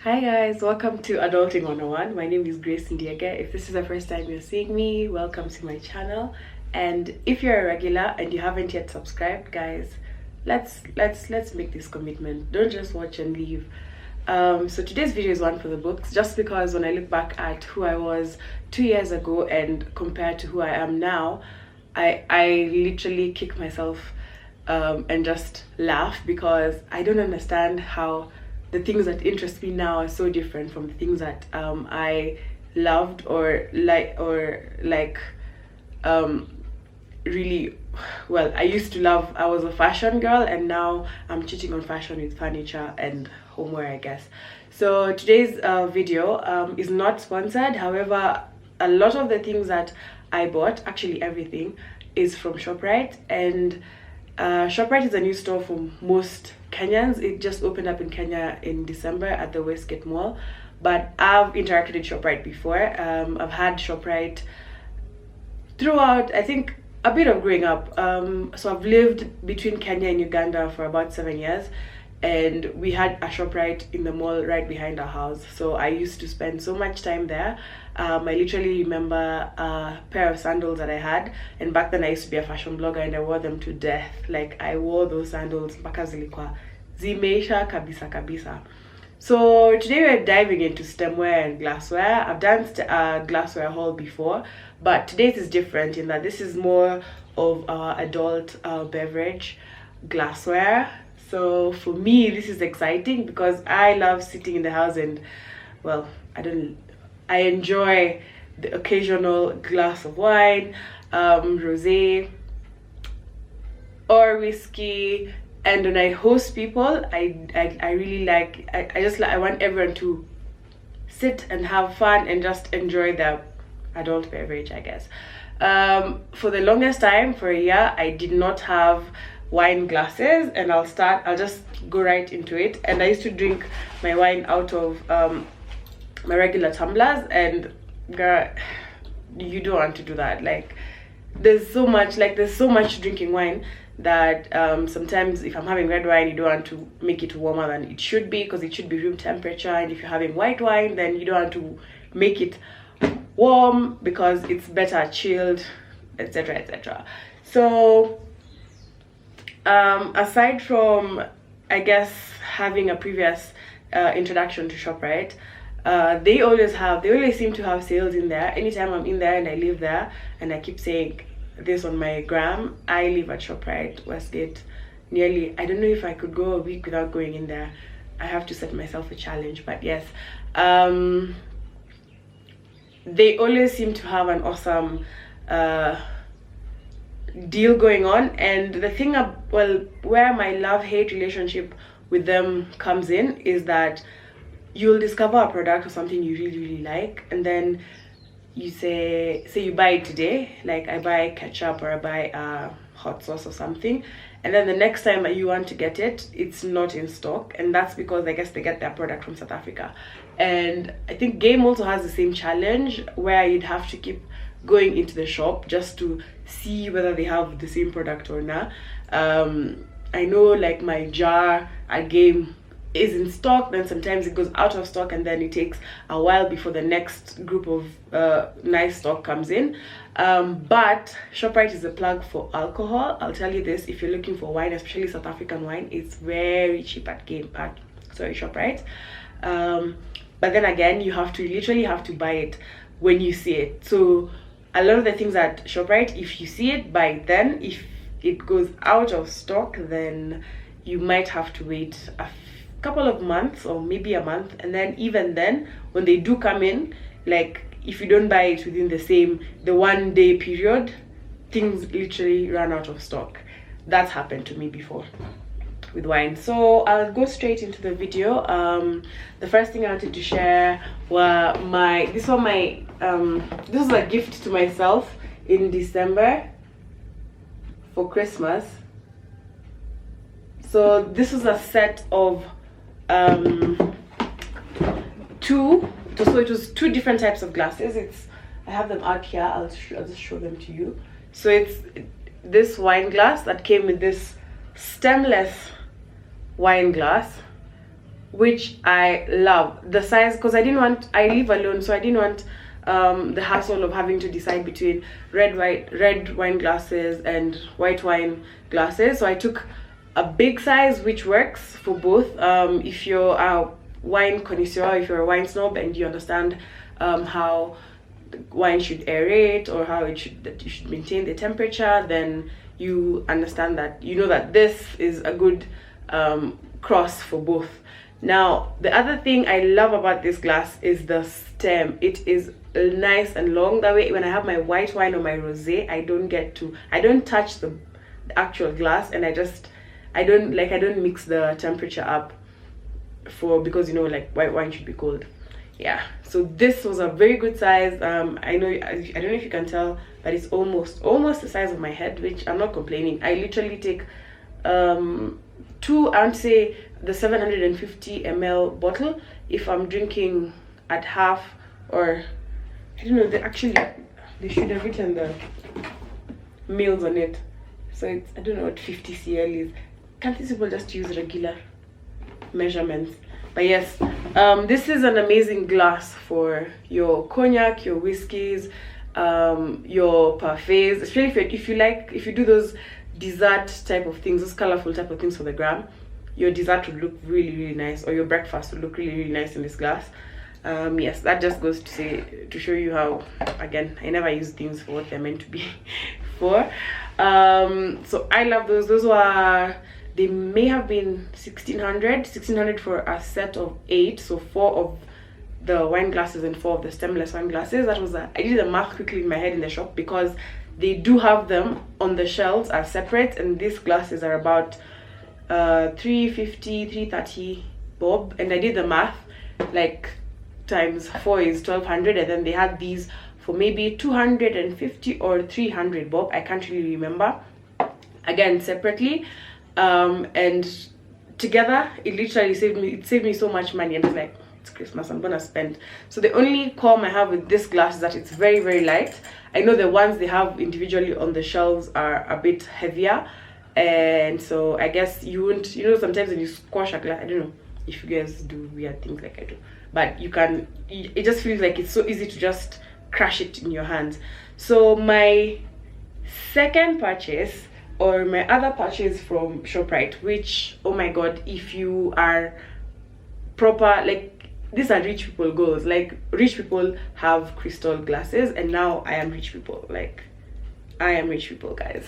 Hi guys, welcome to Adulting 101. My name is Grace Ndiege. If this is the first time you're seeing me, welcome to my channel. And if you're a regular and you haven't yet subscribed, guys, let's make this commitment. Don't just watch and leave. So today's video is one for the books, just because when I look back at who I was 2 years ago and compared to who I am now, I literally kick myself and just laugh, because I don't understand how the things that interest me now are so different from the things that I loved or really well. I used to love. I was a fashion girl, and now I'm cheating on fashion with furniture and homeware, I guess. So today's video is not sponsored. However, a lot of the things that I bought, actually everything, is from Shoprite. And Shoprite is a new store for most Kenyans. It just opened up in Kenya in December at the Westgate Mall. But I've interacted with Shoprite before. I've had Shoprite throughout, I think, a bit of growing up. So I've lived between Kenya and Uganda for about 7 years. And we had a Shoprite in the mall right behind our house. So I used to spend so much time there. I literally remember a pair of sandals that I had, and back then I used to be a fashion blogger and I wore them to death. Like, I wore those sandals mpaka zilikuwa zimeisha kabisa kabisa. So today we're diving into stemware and glassware. I've done a glassware haul before, but today's is different in that this is more of adult beverage glassware. So for me, this is exciting because I love sitting in the house and, well, I enjoy the occasional glass of wine, rosé or whiskey. And when I host people, I really like, I want everyone to sit and have fun and just enjoy the adult beverage, I guess. For the longest time, for a year, I did not have wine glasses, and I'll just go right into it. And I used to drink my wine out of my regular tumblers, and girl, you don't want to do that. Like, there's so much drinking wine that sometimes if I'm having red wine, you don't want to make it warmer than it should be, because it should be room temperature. And if you're having white wine, then you don't want to make it warm because it's better chilled, etc, etc. So aside from, I guess, having a previous introduction to Shoprite, they always seem to have sales in there. Anytime I'm in there and I live there, and I keep saying this on my gram, I live at Shoprite Westgate. I don't know if I could go a week without going in there. I have to set myself a challenge, but yes, they always seem to have an awesome deal going on. And the thing, where my love-hate relationship with them comes in is that you'll discover a product or something you really, really like, and then you say you buy it today, like I buy ketchup or I buy hot sauce or something, and then the next time you want to get it, it's not in stock. And that's because I guess they get their product from South Africa. And I think Game also has the same challenge, where you'd have to keep going into the shop just to see whether they have the same product or not. I know, like, my jar at Game is in stock, then sometimes it goes out of stock, and then it takes a while before the next group of nice stock comes in. But Shoprite is a plug for alcohol. I'll tell you this: if you're looking for wine, especially South African wine, it's very cheap at Shoprite. But then again, you literally have to buy it when you see it. So a lot of the things at Shoprite, if you see it, buy it then. If it goes out of stock, then you might have to wait a couple of months or maybe a month. And then even then, when they do come in, like, if you don't buy it within the 1 day period, things literally run out of stock. That's happened to me before with wine. So I'll go straight into the video. The first thing I wanted to share were this was a gift to myself in December for Christmas. So this was a set of so it was two different types of glasses. I have them out here. I'll just show them to you. So it's this wine glass that came with this stemless wine glass which I love. The size, because I live alone, so I didn't want the hassle of having to decide between red wine glasses and white wine glasses. So I took a big size, which works for both. If you're a wine connoisseur, if you're a wine snob and you understand how the wine should aerate, or how that you should maintain the temperature, then you understand that, you know that this is a good cross for both. Now, the other thing I love about this glass is the stem. It is nice and long. That way, when I have my white wine or my rosé, I don't touch the actual glass, and I don't mix the temperature up because, you know, like white wine should be cold. Yeah, so this was a very good size. I don't know if you can tell, but it's almost the size of my head, which I'm not complaining. I literally take I would say the 750 ml bottle if I'm drinking at half, or I don't know, they should have written the mils on it. So it's, I don't know what 50 cl is. Can't these people just use regular measurements? But yes, this is an amazing glass for your cognac, your whiskeys, your parfaits, especially if you do those dessert type of things, those colorful type of things for the gram. Your dessert would look really, really nice, or your breakfast would look really, really nice in this glass. Yes, that just goes to show you how, again, I never use things for what they're meant to be for. So I love those. Those were, they may have been 1600 for a set of 8, so 4 of the wine glasses and 4 of the stemless wine glasses. I did the math quickly in my head in the shop, because they do have them on the shelves as separate, and these glasses are about 350, 330 bob, and I did the math, like times 4 is 1200, and then they had these for maybe 250 or 300 bob. I can't really remember, again separately, and together it literally saved me so much money. And it's like, it's Christmas, I'm gonna spend. So the only qualm I have with this glass is that it's very, very light. I know the ones they have individually on the shelves are a bit heavier, and so I guess you wouldn't, you know, sometimes when you squash a glass, I don't know if you guys do weird things like I do, but it just feels like it's so easy to just crush it in your hands. So my second purchase, or my other purchase from Shoprite, which, oh my god, if you are proper, like, these are rich people goals. Like, rich people have crystal glasses, and now I am rich people. Like, I am rich people, guys.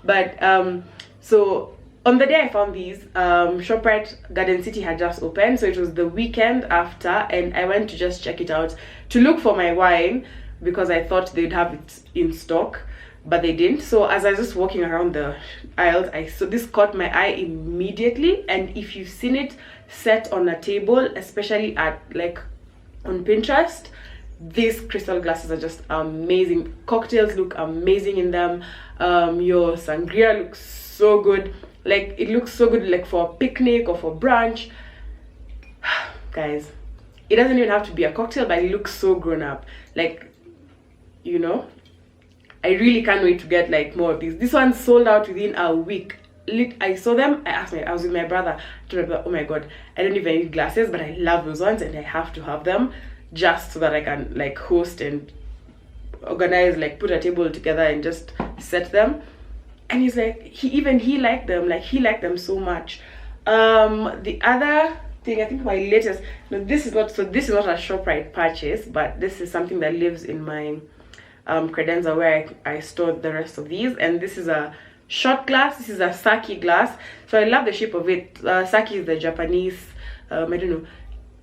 But so on the day I found these, Shoprite Garden City had just opened, so it was the weekend after, and I went to just check it out to look for my wine, because I thought they'd have it in stock, but they didn't. So as I was just walking around the aisles, so this caught my eye immediately. And if you've seen it set on a table, especially at like on Pinterest, these crystal glasses are just amazing. Cocktails look amazing in them. Your sangria looks so good. Like, it looks so good, like for a picnic or for brunch. Guys, it doesn't even have to be a cocktail, but it looks so grown up. Like, you know, I really can't wait to get like more of these. This one sold out within a week. I saw them, I was with my brother, oh my god, I don't even need glasses, but I love those ones, and I have to have them just so that I can like host and organize, like put a table together and just set them. And he's like, he liked them, like he liked them so much. The other thing, I think my latest, no, this is not a Shoprite purchase, but this is something that lives in my credenza, where I stored the rest of these. And this is a shot glass. This is a sake glass, so I love the shape of it. Sake is the Japanese, I don't know,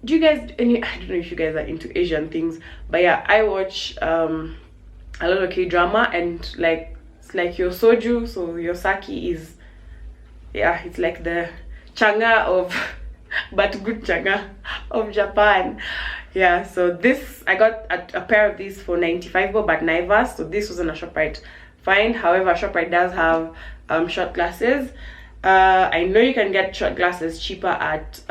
do you guys, I don't know if you guys are into Asian things, but yeah, I watch a lot of K-drama, and like, it's like your soju, so your sake is, yeah, it's like the changa of but good changa of Japan. Yeah, so this, I got a pair of these for 95 bob at Naivas, so this wasn't a Shoprite find. However, Shoprite does have shot glasses. I know you can get shot glasses cheaper at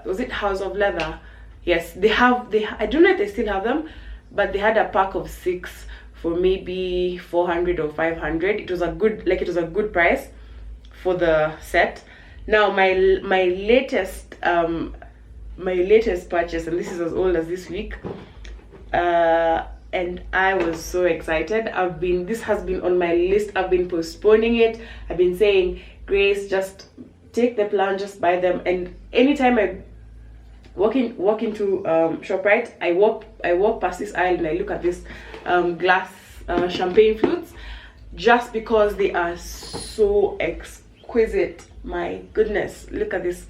was it House of Leather? Yes, they I don't know if they still have them, but they had a pack of 6 for maybe 400 or 500. It was a good price for the set. Now my latest purchase, and this is as old as this week, and I was so excited. This has been on my list. I've been postponing it. I've been saying, Grace, just take the plan, just buy them. And anytime I walk into Shoprite, I walk past this aisle and I look at this glass champagne flutes, just because they are so exquisite. My goodness, look at this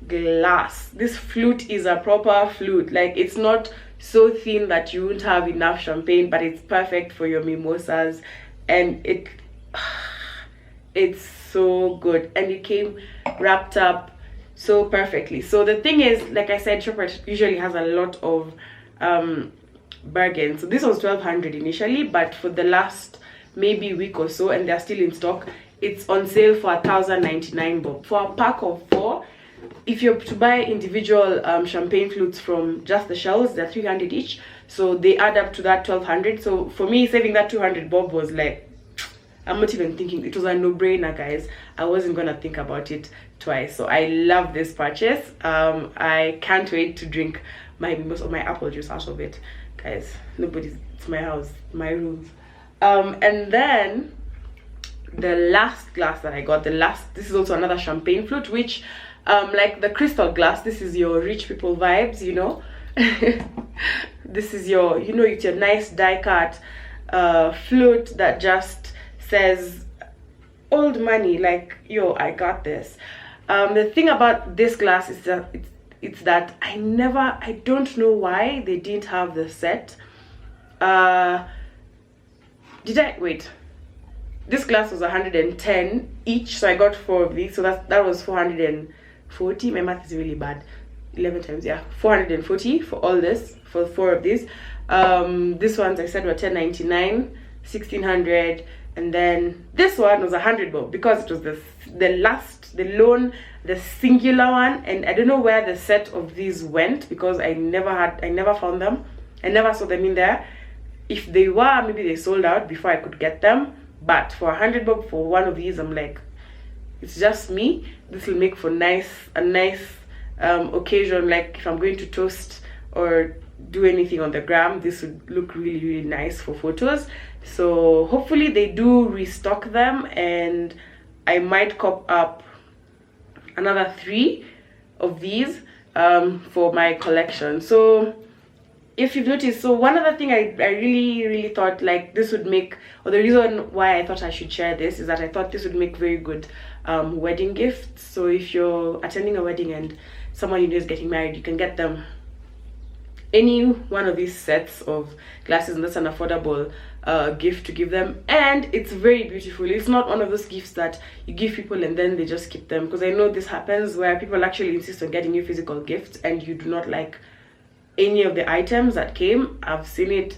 glass. This flute is a proper flute. Like, it's not so thin that you won't have enough champagne, but it's perfect for your mimosas, and it's so good, and it came wrapped up so perfectly. So the thing is, like I said, Shoprite usually has a lot of bargains. So this was 1,200 initially, but for the last maybe week or so, and they're still in stock, it's on sale for 1,099 bob for a pack of 4. If you're to buy individual champagne flutes from just the shells, they're 300 each, so they add up to that 1,200. So for me, saving that 200 bob was like, I'm not even thinking. It was a no-brainer, guys. I wasn't gonna think about it twice. So I love this purchase. I can't wait to drink most of my apple juice out of it, guys. It's my house, my room. And then the last glass that I got, this is also another champagne flute, which like the crystal glass, this is your rich people vibes, you know. This is your, you know, it's your nice die cut flute that just says old money, like, yo, I got this. The thing about this glass is that it's that I don't know why they didn't have the set. Wait, this glass was 110 each, so I got 4 of these, so that was 440. My math is really bad. 11 times, yeah, 440 for all this, for 4 of these. This ones I said were 10.99, 1,600, and then this one was 100 bob, because it was the singular one, and I don't know where the set of these went, because I never found them. I never saw them in there. If they were, maybe they sold out before I could get them. But for 100 bob for one of these, I'm like, it's just me. This will make for a nice occasion, like if I'm going to toast or do anything on the gram, this would look really, really nice for photos. So hopefully they do restock them, and I might cop up another 3 of these for my collection. So if you've noticed, so one other thing I really thought, like, this would make, or the reason why I thought I should share this, is that I thought this would make very good wedding gifts. So if you're attending a wedding and someone you know is getting married, you can get them any one of these sets of glasses, and that's an affordable gift to give them, and it's very beautiful. It's not one of those gifts that you give people and then they just keep them, because I know this happens where people actually insist on getting you physical gifts and you do not like any of the items that came. I've seen it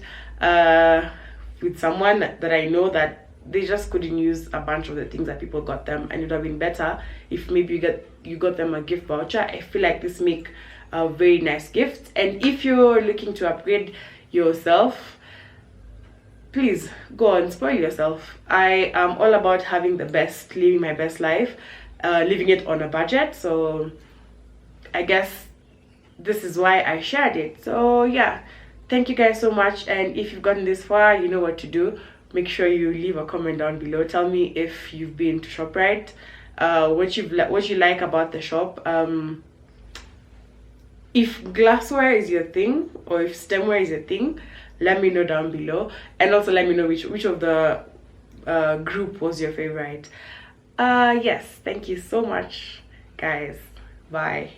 with someone that I know, that they just couldn't use a bunch of the things that people got them, and it would have been better if maybe you got them a gift voucher. I feel like this make a very nice gift. And if you're looking to upgrade yourself, please go on, spoil yourself. I am all about having the best, living my best life, living it on a budget. So I guess this is why I shared it. So yeah, thank you guys so much, and if you've gotten this far, you know what to do. Make sure you leave a comment down below. Tell me if you've been to Shoprite, what you like about the shop. If glassware is your thing, or if stemware is your thing, let me know down below, and also let me know which of the group was your favorite. Yes, thank you so much, guys. Bye.